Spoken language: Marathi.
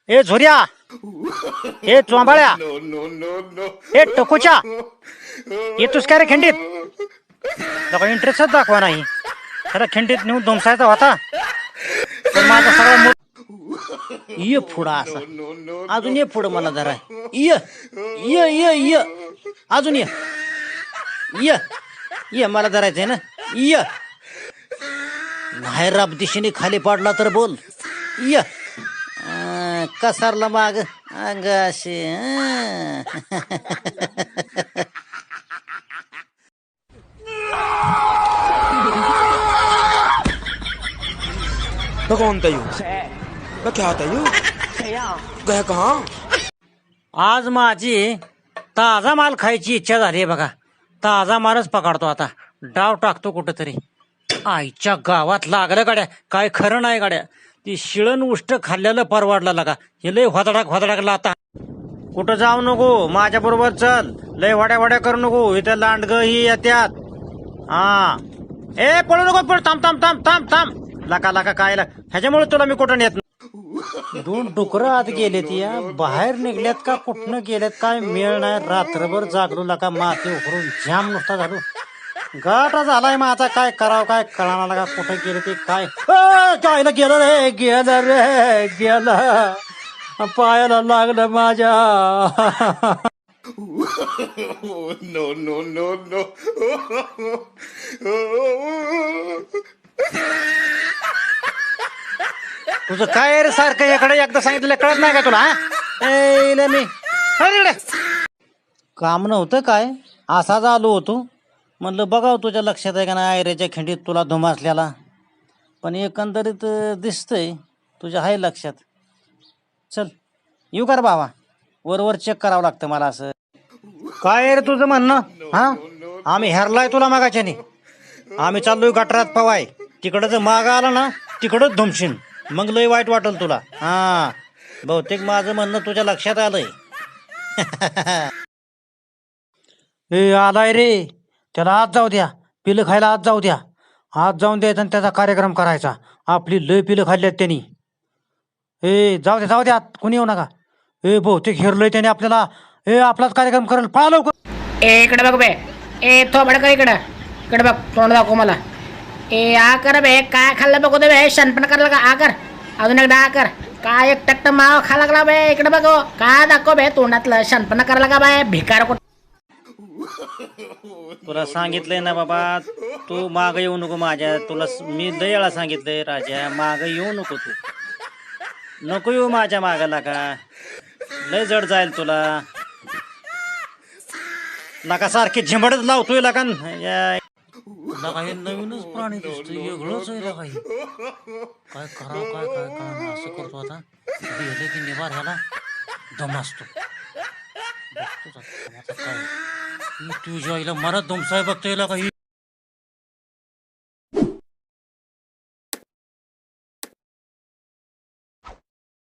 ए झोऱ्या, ए चोंबाळ्या, ए टकोच्या, येतोस काय रे खिंडीत? लका इंटरेस्टच दाखवा नाही. खरं खिंडीत नेऊन धुमसायचा होता पण माझा सगळा ये पुढं असा. अजून ये पुढं मला जरा. ये ये ये ये अजून ये ये ये मला धरायचंय ना. ये नाही राब दिशेने खाली पाडला तर बोल. ये कसारला माग अंगाशी. कौन था यू? क्या था यू? गया कहाँ? आज माझी ताजा माल खायची इच्छा झाली बघा. ताजा मालच पकडतो आता. डाव टाकतो कुठंतरी. आईच्या गावात लागलं गाड्या. काय खरं नाही गाड्या. ती शिळण उष्ट खाल्ल्याला परवाडला लागा. हे लय व्हादडाक आता. कुठं जाऊ नको, माझ्या बरोबर चल. लय वाड्या करू नको. इथं लांडग ही येत्यात. हा ए पळू नको. पळ थांब थांब थांब थांब थांब. लाका काय ह्याच्यामुळे तुला मी कुठं नेत. दोन डुकरं आत गेलेत या. बाहेर निघल्यात का कुठनं गेल्यात काय मेळ नाही. रात्रभर जागलो लाका. माती उकरून जाम नुसता झालो. गाठा झालाय माझा. काय करावं काय कळणार लागा. कुठं गेले ते काय. कायला गेलं रे गेलं. पायाला लागलं माझ्या. No, no, no, no. तुझं काय रे सारखं इकडे एकदा सांगितलं कळत नाही का तुला? मी काम नव्हतं काय असाच आलो होतो. म्हणलं बघाव तुझ्या लक्षात आहे का नाही आयऱ्याच्या खिंडीत तुला धुमासल्याला. पण एकंदरीत दिसतंय तुझ्या आहे लक्षात. चल येऊ कर बाबा. वर चेक करावं लागतं मला असं. काय रे तुझं म्हणणं? हा आम्ही हेरलाय तुला मागाच्याने. आम्ही चाललोय गटरात पवाय. तिकडं जर माग आला ना तिकडंच धुमशीन. मग लय वाईट वाटेल तुला. हा बहुतेक माझं म्हणणं तुझ्या लक्षात आलंय. ए आलाय रे. त्याला आज जाऊ द्या. पिलं खायला आज जाऊ द्या. आज जाऊन द्यायचा आणि त्याचा कार्यक्रम करायचा. आपली लय पिलं खाल्ल्यात त्यांनी. ए जाऊ द्या कुणी येऊ नका. ए बहुतेक हेरलंय त्याने आपल्याला. ए आपलाच कार्यक्रम करेल. पळा लवकर. ए इकडे बघ बे. ए थोबड कर इकडे बघ. तोंड दाखव मला. ए आ कर बे. काय खाल्लं बघू दे बे. शनपण करायला का. आ कर अजून एकदा आ कर. काय एक टक्ट माव खा लागला बे. इकडे बघ. काय दाखव बे तोंडातलं. शनपण करायला का बाय भिकार. तुला सांगितलंय ना बाबा तू माग येऊ नको माझ्या. तुला मी लय वेळा सांगितलंय राजा माग येऊ नको. तू नको येऊ माझ्या मागाला का. लय जड जाईल तुला. नका सारखे झिंबडच लावतोय लका. लका हे नवीनच प्राणी दिसतोय. वेगळंच आहे लका हे. काय करावं काय करा असं करतो आता. गेले की निभार ह्याला दम असतो. काय तुझ्या आईला मरत धुमसाय बघतोय लका ही.